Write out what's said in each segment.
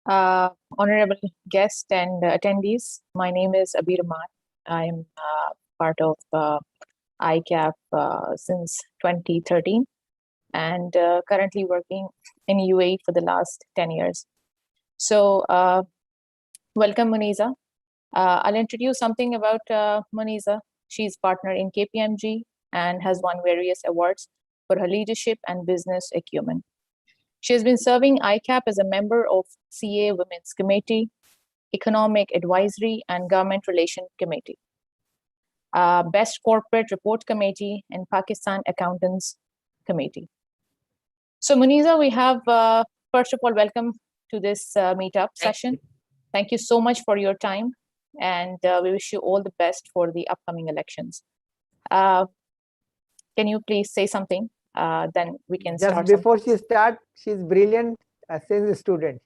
Honorable guests and attendees, my name is Abir Rahman. I am part of ICAP since 2013 and currently working in UAE for the last 10 years. So welcome, Moneeza. I'll introduce something about Moneeza. She's partner in KPMG and has won various awards for her leadership and business acumen. She has been serving ICAP as a member of CA Women's Committee, Economic Advisory and Government Relation Committee, Best Corporate Report Committee, and Pakistan Accountants Committee. So Moneeza, we have, first of all, welcome to this meetup session. Thank you so much for your time, and we wish you all the best for the upcoming elections. Can you please say something? Then we can just start. Before she starts, she's brilliant since a student.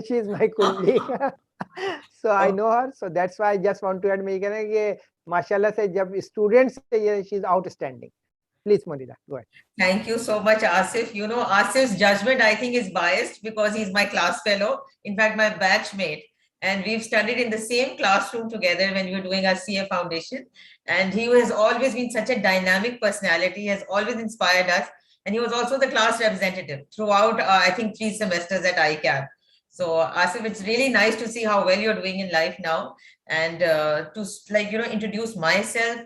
She's my colleague. So I know her. So that's why I just want to add, mashallah se jab students say she's outstanding. Please, Moneeza, go ahead. Thank you so much, Asif. You know, Asif's judgment, I think, is biased because he's my class fellow. In fact, my batchmate. And we've studied in the same classroom together when we were doing our CA foundation. And he has always been such a dynamic personality, has always inspired us. And he was also the class representative throughout, I think, 3 semesters at ICAP. So Asif, it's really nice to see how well you're doing in life now. And to introduce myself,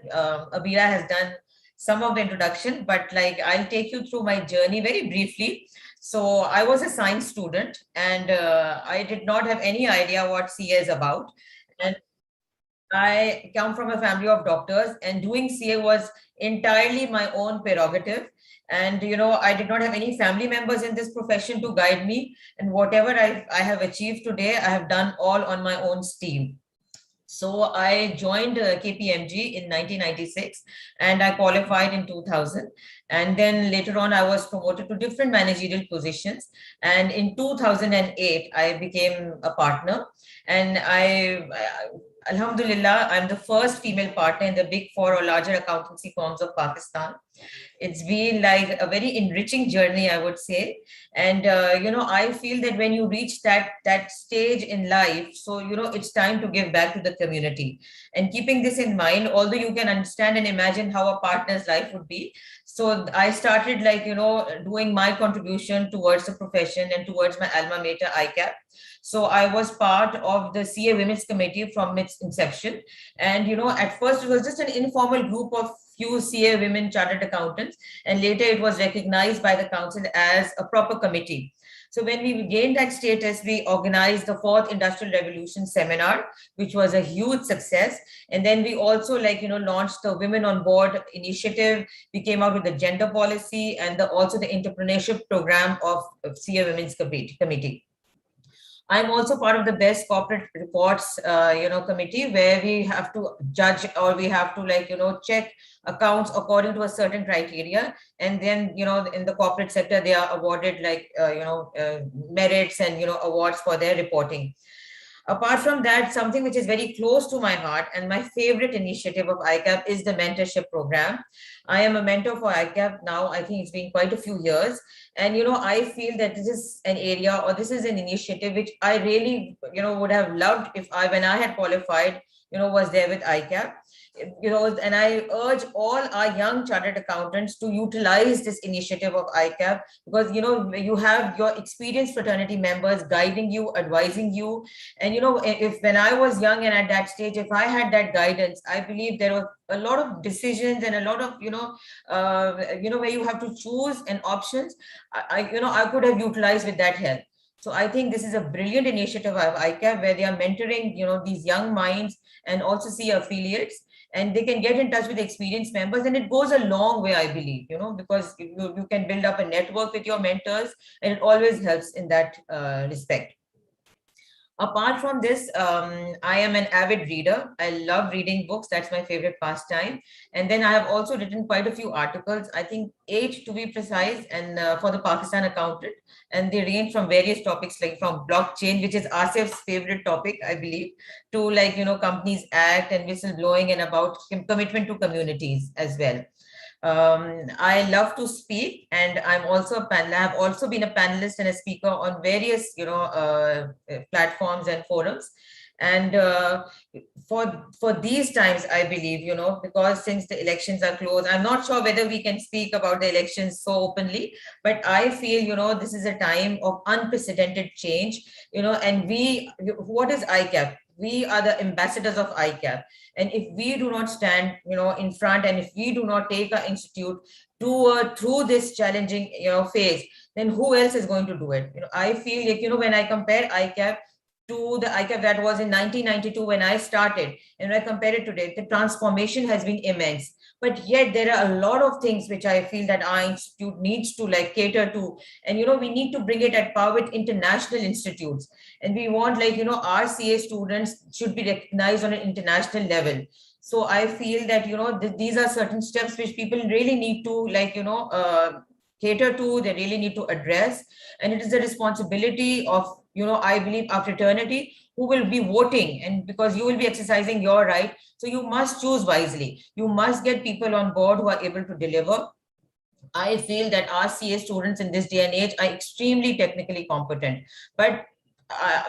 Abira has done some of the introduction, but I'll take you through my journey very briefly. So I was a science student and I did not have any idea what CA is about. And I come from a family of doctors, and doing CA was entirely my own prerogative. And, you know, I did not have any family members in this profession to guide me. And whatever I have achieved today, I have done all on my own steam. So I joined KPMG in 1996 and I qualified in 2000. And then later on, I was promoted to different managerial positions. And in 2008, I became a partner. And Alhamdulillah, I'm the first female partner in the big 4 or larger accountancy firms of Pakistan. It's been like a very enriching journey, I would say. And, you know, I feel that when you reach that stage in life, so, you know, it's time to give back to the community. And keeping this in mind, although you can understand and imagine how a partner's life would be, so I started doing my contribution towards the profession and towards my alma mater, ICAP. So I was part of the CA Women's Committee from its inception. And, you know, at first it was just an informal group of few CA women chartered accountants. And later it was recognized by the council as a proper committee. So when we gained that status, we organized the 4th Industrial Revolution seminar, which was a huge success. And then we also launched the Women on Board initiative. We came out with the gender policy and also the entrepreneurship program of CA Women's Committee. I'm also part of the Best Corporate Reports, committee, where we have to judge or we have to check accounts according to a certain criteria. And then, you know, in the corporate sector, they are awarded merits and, awards for their reporting. Apart from that, something which is very close to my heart and my favorite initiative of ICAP is the mentorship program. I am a mentor for ICAP now. I think it's been quite a few years. And, you know, I feel that this is an area or this is an initiative which I really, would have loved if when I had qualified, was there with ICAP. And I urge all our young chartered accountants to utilize this initiative of ICAP because, you have your experienced fraternity members guiding you, advising you. And, if when I was young and at that stage, if I had that guidance, I believe there were a lot of decisions and a lot of, where you have to choose and options, I could have utilized with that help. So I think this is a brilliant initiative of ICAP where they are mentoring, these young minds and also see affiliates. And they can get in touch with experienced members, and it goes a long way, I believe, because you can build up a network with your mentors, and it always helps in that respect. Apart from this, I am an avid reader. I love reading books. That's my favorite pastime. And then I have also written quite a few articles, I think 8 to be precise, and for the Pakistan Accountant. And they range from various topics, like from blockchain, which is Asif's favorite topic, I believe, to Companies Act and whistleblowing and about commitment to communities as well. I love to speak, and I'm also a panel. I have also been a panelist and a speaker on various, platforms and forums. And for these times, I believe, because since the elections are close, I'm not sure whether we can speak about the elections so openly, but I feel, this is a time of unprecedented change, and what is ICAP? We are the ambassadors of ICAP. And if we do not stand, in front, and if we do not take our institute through this challenging, phase, then who else is going to do it? I feel like, when I compare ICAP to the ICAP that was in 1992 when I started, and when I compare it today, the transformation has been immense. But yet there are a lot of things which I feel that our institute needs to cater to. And we need to bring it at par with international institutes. And we want our CA students should be recognized on an international level. So I feel that these are certain steps which people really need to cater to, they really need to address. And it is the responsibility of I believe our fraternity who will be voting, and because you will be exercising your right, so you must choose wisely. You must get people on board who are able to deliver. I feel that our CA students in this day and age are extremely technically competent, but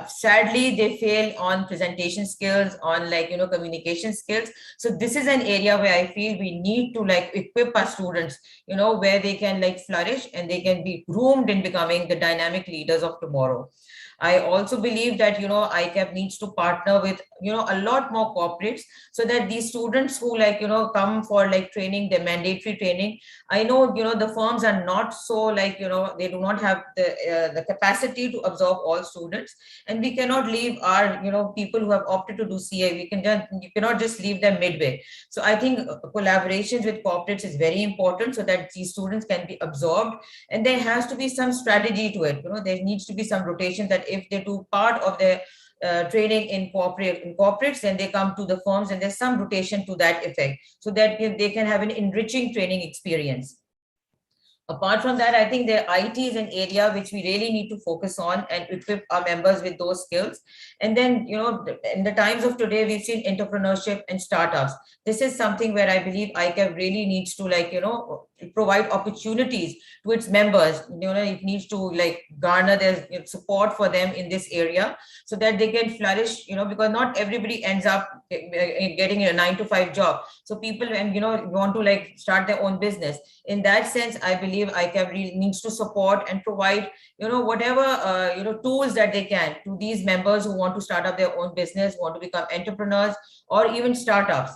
sadly they fail on presentation skills, on communication skills. So this is an area where I feel we need to equip our students, where they can flourish and they can be groomed in becoming the dynamic leaders of tomorrow. I also believe that ICAP needs to partner with a lot more corporates, so that these students who come for training, the mandatory training. I know the firms are not so they do not have the capacity to absorb all students, and we cannot leave our people who have opted to do CA. You cannot just leave them midway. So I think collaborations with corporates is very important, so that these students can be absorbed, and there has to be some strategy to it. There needs to be some rotation, that if they do part of their training in corporates, then they come to the firms, and there's some rotation to that effect, so that they can have an enriching training experience. Apart from that, I think the IT is an area which we really need to focus on and equip our members with those skills. And then, in the times of today, we've seen entrepreneurship and startups. This is something where I believe ICAP really needs to provide opportunities to its members. It needs to garner their support for them in this area, so that they can flourish, because not everybody ends up getting a 9-to-5 job. So people, want to start their own business. In that sense, I believe ICAP really needs to support and provide, whatever, tools that they can to these members who want to start up their own business, want to become entrepreneurs, or even startups.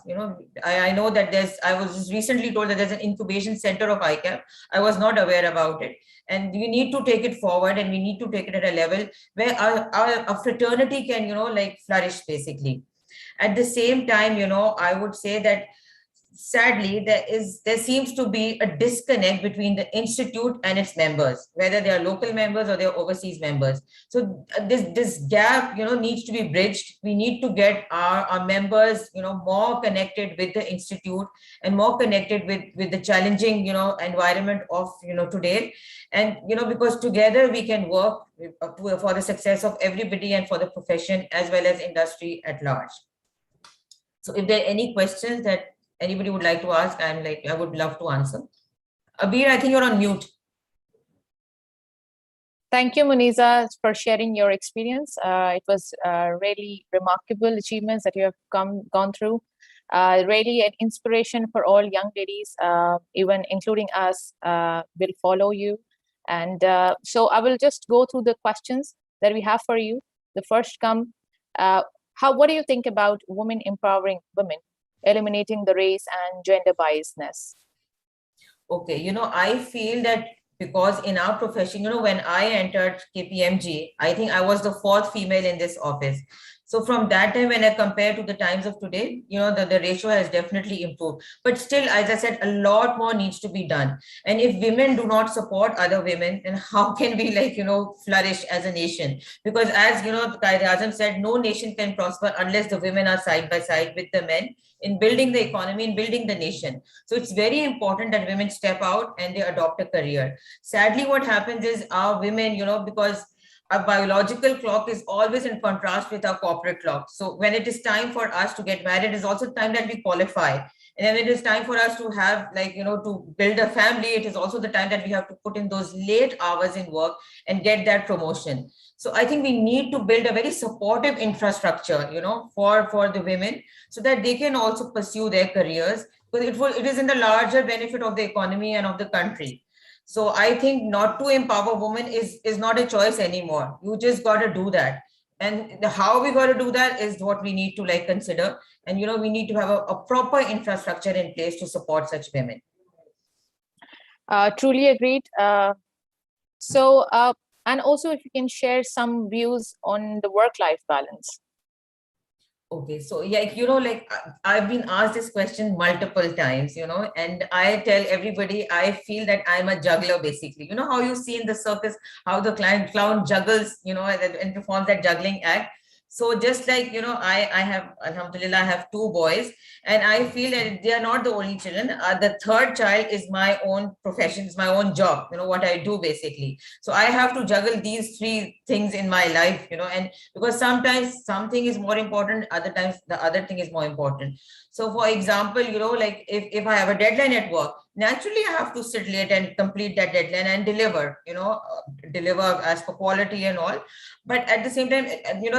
I know that I was just recently told that there's an incubation center of ICAP. I was not aware about it. And we need to take it forward, and we need to take it at a level where our fraternity can, flourish basically. At the same time, I would say that sadly there seems to be a disconnect between the institute and its members, whether they are local members or they're overseas members. So this gap needs to be bridged. We need to get our members more connected with the institute, and more connected with the challenging environment of today. And because together we can work for the success of everybody, and for the profession as well as industry at large. So if there are any questions that anybody would like to ask, I would love to answer. Abir, I think you're on mute. Thank you, Moneeza, for sharing your experience. It was really remarkable achievements that you have gone through. Really an inspiration for all young ladies, even including us, will follow you. And so I will just go through the questions that we have for you. The first what do you think about women empowering women, eliminating the race and gender biasness? Okay, I feel that because in our profession, when I entered KPMG, I think I was the 4th female in this office. So from that time, when I compare to the times of today, the ratio has definitely improved. But still, as I said, a lot more needs to be done. And if women do not support other women, then how can we flourish as a nation? Because as Qaid Azam said, no nation can prosper unless the women are side by side with the men in building the economy, in building the nation. So it's very important that women step out and they adopt a career. Sadly, what happens is our women, because our biological clock is always in contrast with our corporate clock. So when it is time for us to get married, it's also time that we qualify. And then it is time for us to have, like, to build a family. It is also the time that we have to put in those late hours in work and get that promotion. So I think we need to build a very supportive infrastructure, for the women, so that they can also pursue their careers, because it is in the larger benefit of the economy and of the country. So I think not to empower women is not a choice anymore. You just got to do that. And how we got to do that is what we need to like consider. And we need to have a proper infrastructure in place to support such women. Truly agreed. So, and also if you can share some views on the work-life balance. Okay, so yeah, I've been asked this question multiple times, and I tell everybody I feel that I'm a juggler basically. You know how you see in the circus how the clown juggles, and performs that juggling act. So just like, I have, alhamdulillah, I have two boys, and I feel that they are not the only children. The third child is my own profession, is my own job, what I do basically. So I have to juggle these three things in my life, and because sometimes something is more important, other times the other thing is more important. So for example, like if I have a deadline at work, naturally I have to sit late and complete that deadline and deliver, deliver as per quality and all. But at the same time,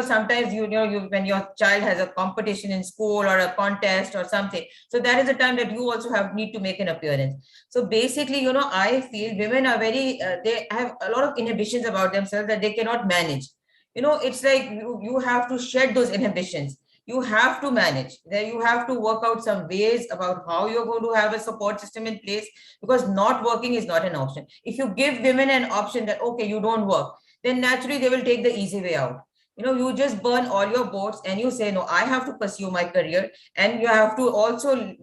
sometimes when your child has a competition in school or a contest or something, so that is the time that you also need to make an appearance. So basically, I feel women are very they have a lot of inhibitions about themselves that they cannot manage. It's like you have to shed those inhibitions. You have to manage there. You have to work out some ways about how you're going to have a support system in place, because not working is not an option. If you give women an option that, okay, you don't work, then naturally they will take the easy way out. You just burn all your boats and you say, no, I have to pursue my career, and you have to also,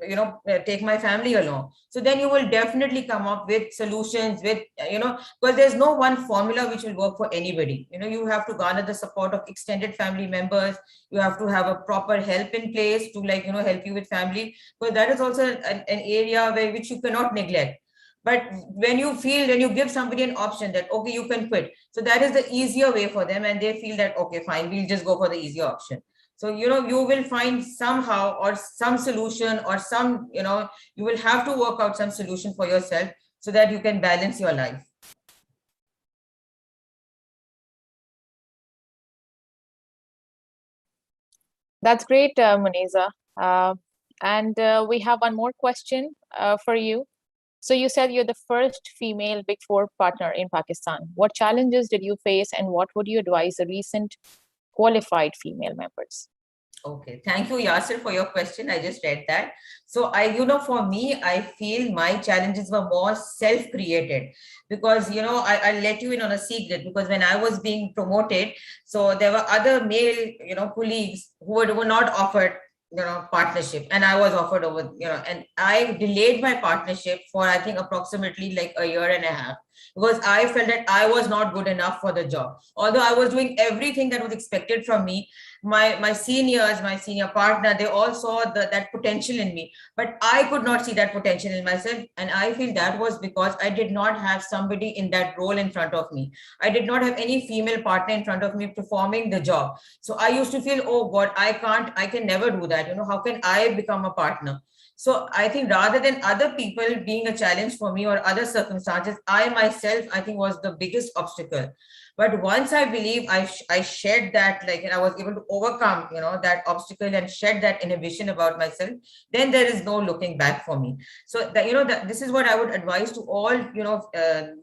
take my family along. So then you will definitely come up with solutions with, because there's no one formula which will work for anybody. You have to garner the support of extended family members. You have to have a proper help in place to, like, help you with family, because that is also an area which you cannot neglect. But when you give somebody an option that, okay, you can quit, so that is the easier way for them, and they feel that, okay, fine, we'll just go for the easier option. So you will find somehow or some solution or some, you will have to work out some solution for yourself so that you can balance your life. That's great, Moneeza. And we have one more question for you. So you said you're the first female Big Four partner in Pakistan. What challenges did you face, and what would you advise the recent qualified female members? Okay, thank you, Yasir, for your question. I just read that. So for me, I feel my challenges were more self-created, because, I'll let you in on a secret, because when I was being promoted, so there were other male, colleagues who were not offered, partnership, and I was offered over, and I delayed my partnership for, I think, approximately like a year and a half, because I felt that I was not good enough for the job. Although I was doing everything that was expected from me, my seniors, my senior partner, they all saw that potential in me, but I could not see that potential in myself. And I feel that was because I did not have somebody in that role in front of me. I did not have any female partner in front of me performing the job. So I used to feel, oh God, I can never do that. How can I become a partner? So I think rather than other people being a challenge for me or other circumstances, I myself, I think, was the biggest obstacle. But once I believe I shed that, like, and I was able to overcome, that obstacle and shed that inhibition about myself, then there is no looking back for me. So that this is what I would advise to all,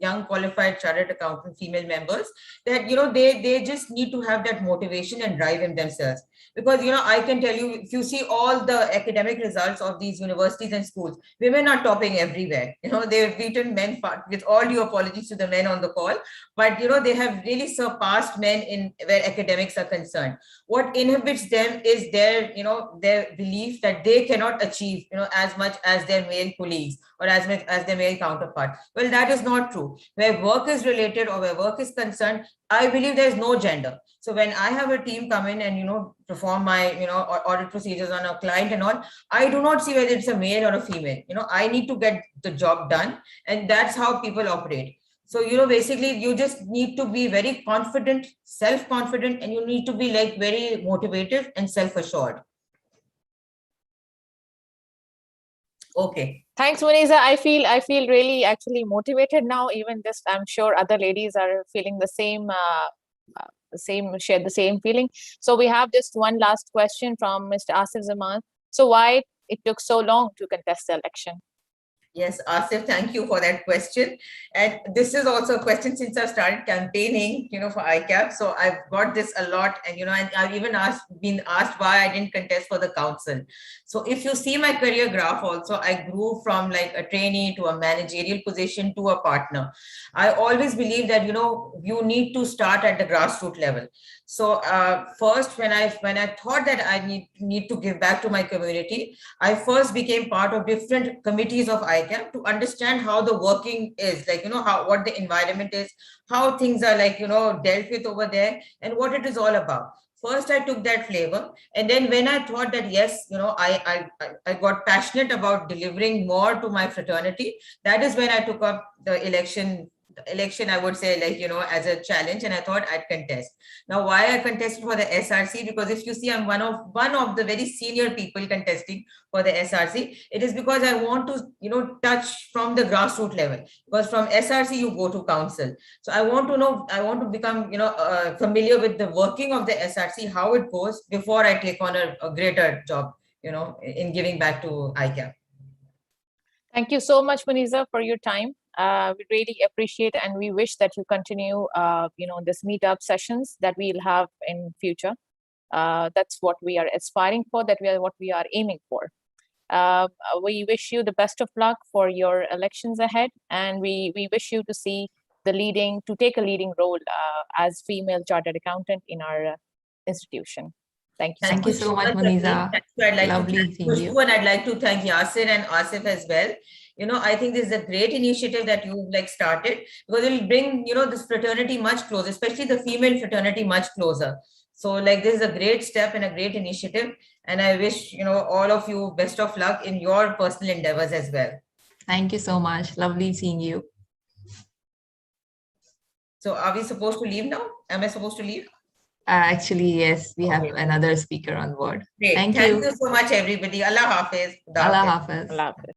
young qualified chartered accountant female members, that, they just need to have that motivation and drive in themselves. Because, I can tell you, if you see all the academic results of these universities and schools, women are topping everywhere. They've beaten men, with all due apologies to the men on the call, but, they have really surpassed men in where academics are concerned. What inhibits them is their, their belief that they cannot achieve, as much as their male colleagues or as much as their male counterpart. Well, that is not true. Where work is related or where work is concerned, I believe there is no gender. So when I have a team come in and, perform my, audit procedures on a client and all, I do not see whether it's a male or a female. I need to get the job done, and that's how people operate. So, basically you just need to be very confident, self-confident, and you need to be like very motivated and self-assured. Okay. Thanks, Moneeza. I feel really actually motivated now. Even just, I'm sure other ladies are feeling the same, share the same feeling. So we have just one last question from Mr. Asif Zaman. So why it took so long to contest the election? Yes, Asif, thank you for that question. And this is also a question since I started campaigning, for ICAP. So I've got this a lot, and and I've even been asked why I didn't contest for the council. So if you see my career graph, also I grew from like a trainee to a managerial position to a partner. I always believe that you need to start at the grassroots level. So first, when I thought that I need to give back to my community, I first became part of different committees of ICAP to understand how the working is, like, what the environment is, how things are like, dealt with over there, and what it is all about. First, I took that flavor. And then when I thought that, yes, I got passionate about delivering more to my fraternity, that is when I took up the election, I would say, like, as a challenge, and I thought I'd contest. Now, why I contested for the SRC? Because if you see, I'm one of the very senior people contesting for the SRC. It is because I want to, touch from the grassroots level. Because from SRC you go to council. So I want to know, I want to become, familiar with the working of the SRC, how it goes before I take on a greater job, in giving back to ICAP. Thank you so much, Moneeza, for your time. We really appreciate it, and we wish that you continue, this meetup sessions that we'll have in future. That's what we are aspiring for, what we are aiming for. We wish you the best of luck for your elections ahead, and we wish you to take a leading role as female chartered accountant in our institution. Thank you. Thank you so much, Moneeza. Lovely seeing you. And I'd like to thank Yasir and Asif as well. I think this is a great initiative that you started, because it will bring, this fraternity much closer, especially the female fraternity much closer. So this is a great step and a great initiative. And I wish, all of you best of luck in your personal endeavors as well. Thank you so much. Lovely seeing you. So are we supposed to leave now? Am I supposed to leave? Actually, yes, we have another speaker on board. Great. Thank you so much, everybody. Allah Hafiz. Allah Hafiz. Allah Hafiz.